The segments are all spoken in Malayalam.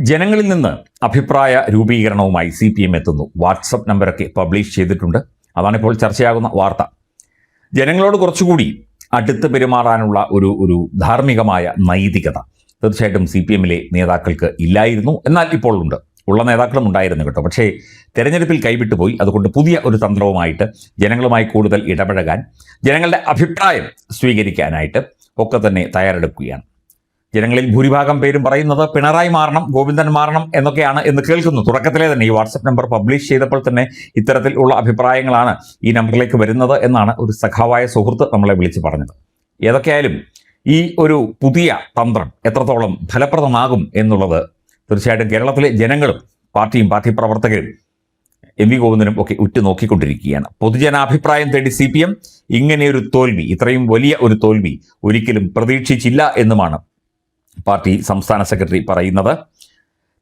ജനങ്ങളിൽ നിന്ന് അഭിപ്രായ രൂപീകരണവുമായി CPM എത്തുന്നു. വാട്സപ്പ് നമ്പറൊക്കെ പബ്ലിഷ് ചെയ്തിട്ടുണ്ട്. അതാണിപ്പോൾ ചർച്ചയാകുന്ന വാർത്ത. ജനങ്ങളോട് കുറച്ചുകൂടി അടുത്ത് പെരുമാറാനുള്ള ഒരു ധാർമ്മികമായ നൈതികത തീർച്ചയായിട്ടും CPMലെ നേതാക്കൾക്ക് ഇല്ലായിരുന്നു. എന്നാൽ ഇപ്പോൾ ഉണ്ട്. ഉള്ള നേതാക്കളും ഉണ്ടായിരുന്നു കേട്ടോ. പക്ഷേ തെരഞ്ഞെടുപ്പിൽ കൈവിട്ടുപോയി. അതുകൊണ്ട് പുതിയ ഒരു തന്ത്രവുമായിട്ട് ജനങ്ങളുമായി കൂടുതൽ ഇടപഴകാൻ, ജനങ്ങളുടെ അഭിപ്രായം സ്വീകരിക്കാനായിട്ട് ഒക്കെ തന്നെ തയ്യാറെടുക്കുകയാണ്. ജനങ്ങളിൽ ഭൂരിഭാഗം പേരും പറയുന്നത് പിണറായി മാറണം, ഗോവിന്ദൻ മാറണം എന്നൊക്കെയാണ് എന്ന് കേൾക്കുന്നു. തുടക്കത്തിലെ തന്നെ ഈ വാട്സപ്പ് നമ്പർ പബ്ലിഷ് ചെയ്തപ്പോൾ തന്നെ ഇത്തരത്തിലുള്ള അഭിപ്രായങ്ങളാണ് ഈ നമ്പറിലേക്ക് വരുന്നത് എന്നാണ് ഒരു സഖാവായ സുഹൃത്ത് നമ്മളെ വിളിച്ച് പറഞ്ഞത്. ഏതൊക്കെയായാലും ഈ ഒരു പുതിയ തന്ത്രം എത്രത്തോളം ഫലപ്രദമാകും എന്നുള്ളത് തീർച്ചയായിട്ടും കേരളത്തിലെ ജനങ്ങളും പാർട്ടിയും പാർട്ടി പ്രവർത്തകരും MV ഗോവിന്ദനും ഒക്കെ ഉറ്റുനോക്കിക്കൊണ്ടിരിക്കുകയാണ്. പൊതുജനാഭിപ്രായം തേടി CPM ഇങ്ങനെയൊരു തോൽവി, ഇത്രയും വലിയ ഒരു തോൽവി ഒരിക്കലും പ്രതീക്ഷിച്ചില്ല എന്നുമാണ് പാർട്ടി സംസ്ഥാന സെക്രട്ടറി പറയുന്നത്.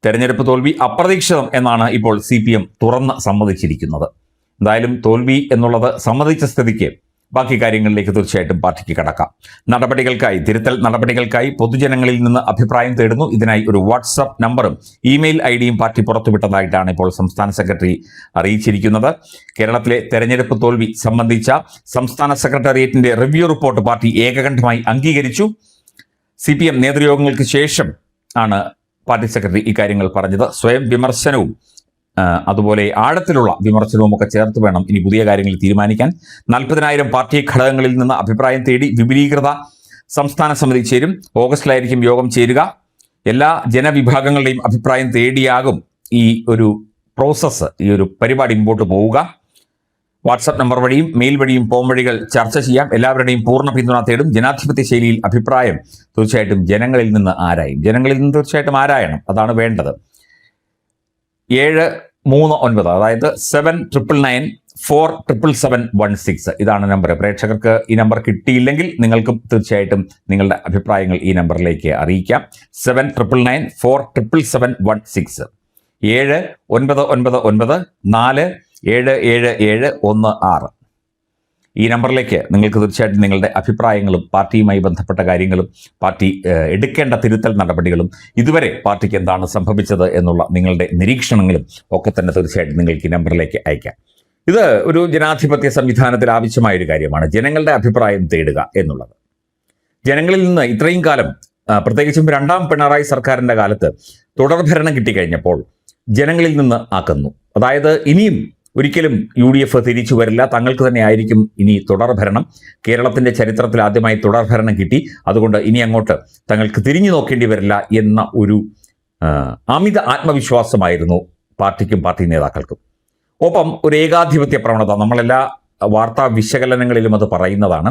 തെരഞ്ഞെടുപ്പ് തോൽവി അപ്രതീക്ഷിതം എന്നാണ് ഇപ്പോൾ CPM തുറന്ന് സമ്മതിച്ചിരിക്കുന്നത്. എന്തായാലും തോൽവി എന്നുള്ളത് സമ്മതിച്ച സ്ഥിതിക്ക് ബാക്കി കാര്യങ്ങളിലേക്ക് തീർച്ചയായിട്ടും പാർട്ടിക്ക് കടക്കാം. നടപടികൾക്കായി, തിരുത്തൽ നടപടികൾക്കായി പൊതുജനങ്ങളിൽ നിന്ന് അഭിപ്രായം തേടുന്നു. ഇതിനായി ഒരു വാട്സപ്പ് നമ്പറും ഇമെയിൽ ID പാർട്ടി പുറത്തുവിട്ടതായിട്ടാണ് ഇപ്പോൾ സംസ്ഥാന സെക്രട്ടറി അറിയിച്ചിരിക്കുന്നത്. കേരളത്തിലെ തെരഞ്ഞെടുപ്പ് തോൽവി സംബന്ധിച്ച സംസ്ഥാന സെക്രട്ടേറിയറ്റിന്റെ റിവ്യൂ റിപ്പോർട്ട് പാർട്ടി ഏകകണ്ഠമായി അംഗീകരിച്ചു. CPM നേതൃയോഗങ്ങൾക്ക് ശേഷം ആണ് പാർട്ടി സെക്രട്ടറി ഇക്കാര്യങ്ങൾ പറഞ്ഞത്. സ്വയം വിമർശനവും അതുപോലെ ആഴത്തിലുള്ള വിമർശനവും ഒക്കെ ചേർത്ത് വേണം ഇനി പുതിയ കാര്യങ്ങൾ തീരുമാനിക്കാൻ. 40,000 പാർട്ടി ഘടകങ്ങളിൽ നിന്ന് അഭിപ്രായം തേടി വിപുലീകൃത സംസ്ഥാന സമിതി ചേരും. ഓഗസ്റ്റിലായിരിക്കും യോഗം ചേരുക. എല്ലാ ജനവിഭാഗങ്ങളുടെയും അഭിപ്രായം തേടിയാകും ഈ ഒരു പ്രോസസ്സ്, ഈ ഒരു പരിപാടി മുമ്പോട്ട് പോവുക. വാട്സപ്പ് നമ്പർ വഴിയും മെയിൽ വഴിയും ഫോം വഴികൾ ചർച്ച ചെയ്യാം. എല്ലാവരുടെയും പൂർണ്ണ പിന്തുണ തേടും. ജനാധിപത്യ ശൈലിയിൽ അഭിപ്രായം തീർച്ചയായിട്ടും ജനങ്ങളിൽ നിന്ന് ആരായും. ജനങ്ങളിൽ നിന്ന് തീർച്ചയായിട്ടും ആരായണം, അതാണ് വേണ്ടത്. 739 അതായത് 7994777716 ഇതാണ് നമ്പർ. പ്രേക്ഷകർക്ക് ഈ നമ്പർ കിട്ടിയില്ലെങ്കിൽ നിങ്ങൾക്കും തീർച്ചയായിട്ടും നിങ്ങളുടെ അഭിപ്രായങ്ങൾ ഈ നമ്പറിലേക്ക് അറിയിക്കാം. 7994777716 7999477716 ഈ നമ്പറിലേക്ക് നിങ്ങൾക്ക് തീർച്ചയായിട്ടും നിങ്ങളുടെ അഭിപ്രായങ്ങളും പാർട്ടിയുമായി ബന്ധപ്പെട്ട കാര്യങ്ങളും പാർട്ടി എടുക്കേണ്ട തിരുത്തൽ നടപടികളും ഇതുവരെ പാർട്ടിക്ക് എന്താണ് സംഭവിച്ചത് എന്നുള്ള നിങ്ങളുടെ നിരീക്ഷണങ്ങളും ഒക്കെ തന്നെ തീർച്ചയായിട്ടും നിങ്ങൾക്ക് ഈ നമ്പറിലേക്ക് അയക്കാം. ഇത് ഒരു ജനാധിപത്യ സംവിധാനത്തിൽ ആവശ്യമായ ഒരു കാര്യമാണ്, ജനങ്ങളുടെ അഭിപ്രായം തേടുക എന്നുള്ളത്. ജനങ്ങളിൽ നിന്ന് ഇത്രയും കാലം, പ്രത്യേകിച്ചും രണ്ടാം പിണറായി സർക്കാരിൻ്റെ കാലത്ത് തുടർഭരണം കിട്ടിക്കഴിഞ്ഞപ്പോൾ ജനങ്ങളിൽ നിന്ന് ആക്കുന്നു. അതായത് ഇനിയും ഒരിക്കലും UDF തിരിച്ചു വരില്ല, തങ്ങൾക്ക് തന്നെ ആയിരിക്കും ഇനി തുടർഭരണം. കേരളത്തിൻ്റെ ചരിത്രത്തിൽ ആദ്യമായി തുടർഭരണം കിട്ടി, അതുകൊണ്ട് ഇനി അങ്ങോട്ട് തങ്ങൾക്ക് തിരിഞ്ഞു നോക്കേണ്ടി വരില്ല എന്ന ഒരു അമിത ആത്മവിശ്വാസമായിരുന്നു പാർട്ടിക്കും പാർട്ടി നേതാക്കൾക്കും. ഒപ്പം ഒരു ഏകാധിപത്യ പ്രവണത, നമ്മളെല്ലാ വാർത്താ വിശകലനങ്ങളിലും അത് പറയുന്നതാണ്.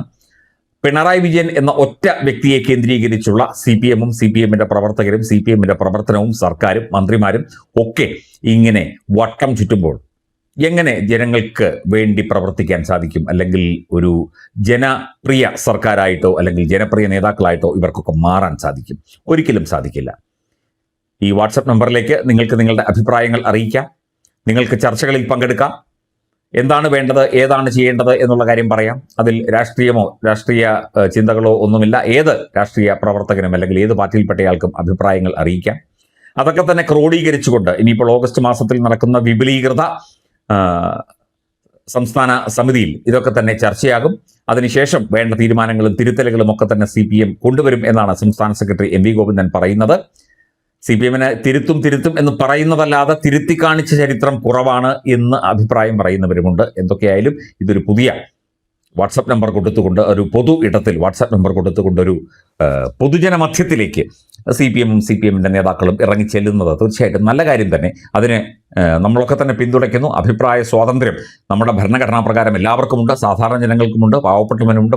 പിണറായി വിജയൻ എന്ന ഒറ്റ വ്യക്തിയെ കേന്ദ്രീകരിച്ചുള്ള CPMും CPMന്റെ പ്രവർത്തകരും CPMന്റെ പ്രവർത്തനവും സർക്കാരും മന്ത്രിമാരും ഒക്കെ ഇങ്ങനെ വട്ടം ചുറ്റുമ്പോൾ എങ്ങനെ ജനങ്ങൾക്ക് വേണ്ടി പ്രവർത്തിക്കാൻ സാധിക്കും? അല്ലെങ്കിൽ ഒരു ജനപ്രിയ സർക്കാരായിട്ടോ അല്ലെങ്കിൽ ജനപ്രിയ നേതാക്കളായിട്ടോ ഇവർക്കൊക്കെ മാറാൻ സാധിക്കും? ഒരിക്കലും സാധിക്കില്ല. ഈ വാട്സപ്പ് നമ്പറിലേക്ക് നിങ്ങൾക്ക് നിങ്ങളുടെ അഭിപ്രായങ്ങൾ അറിയിക്കാം. നിങ്ങൾക്ക് ചർച്ചകളിൽ പങ്കെടുക്കാം. എന്താണ് വേണ്ടത്, ഏതാണ് ചെയ്യേണ്ടത് എന്നുള്ള കാര്യം പറയാം. അതിൽ രാഷ്ട്രീയമോ രാഷ്ട്രീയ ചിന്തകളോ ഒന്നുമില്ല. ഏത് രാഷ്ട്രീയ പ്രവർത്തകനും അല്ലെങ്കിൽ ഏത് പാർട്ടിയിൽപ്പെട്ടയാൾക്കും അഭിപ്രായങ്ങൾ അറിയിക്കാം. അതൊക്കെ തന്നെ ക്രോഡീകരിച്ചുകൊണ്ട് ഇനിയിപ്പോൾ ഓഗസ്റ്റ് മാസത്തിൽ നടക്കുന്ന വിപുലീകൃത സംസ്ഥാന സമിതിയിൽ ഇതൊക്കെ തന്നെ ചർച്ചയാകും. അതിനുശേഷം വേണ്ട തീരുമാനങ്ങളും തിരുത്തലുകളും ഒക്കെ തന്നെ CPM കൊണ്ടുവരും എന്നാണ് സംസ്ഥാന സെക്രട്ടറി MV ഗോവിന്ദൻ പറയുന്നത്. CPMനെ തിരുത്തും എന്ന് പറയുന്നതല്ലാതെ തിരുത്തി കാണിച്ച ചരിത്രം കുറവാണ് എന്ന് അഭിപ്രായം പറയുന്നവരുമുണ്ട്. എന്തൊക്കെയായാലും ഇതൊരു പുതിയ വാട്സപ്പ് നമ്പർ കൊടുത്തുകൊണ്ട്, ഒരു പൊതു ഇടത്തിൽ വാട്സപ്പ് നമ്പർ കൊടുത്തുകൊണ്ട് ഒരു പൊതുജന മധ്യത്തിലേക്ക് CPMും CPMന്റെ നേതാക്കളും ഇറങ്ങിച്ചെല്ലുന്നത് തീർച്ചയായിട്ടും നല്ല കാര്യം തന്നെ. അതിന് നമ്മളൊക്കെ തന്നെ പിന്തുണയ്ക്കുന്നു. അഭിപ്രായ സ്വാതന്ത്ര്യം നമ്മുടെ ഭരണഘടനാ പ്രകാരം എല്ലാവർക്കുമുണ്ട്. സാധാരണ ജനങ്ങൾക്കുമുണ്ട്, പാവപ്പെട്ടവനുമുണ്ട്,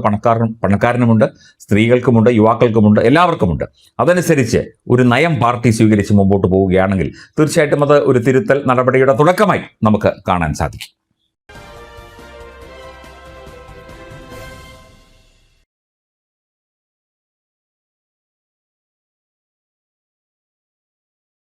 പണക്കാരനുമുണ്ട്, സ്ത്രീകൾക്കുമുണ്ട്, യുവാക്കൾക്കുമുണ്ട്, എല്ലാവർക്കുമുണ്ട്. അതനുസരിച്ച് ഒരു നയം പാർട്ടി സ്വീകരിച്ച് മുമ്പോട്ട് പോവുകയാണെങ്കിൽ തീർച്ചയായിട്ടും അത് ഒരു തിരുത്തൽ നടപടിയുടെ തുടക്കമായി നമുക്ക് കാണാൻ സാധിക്കും.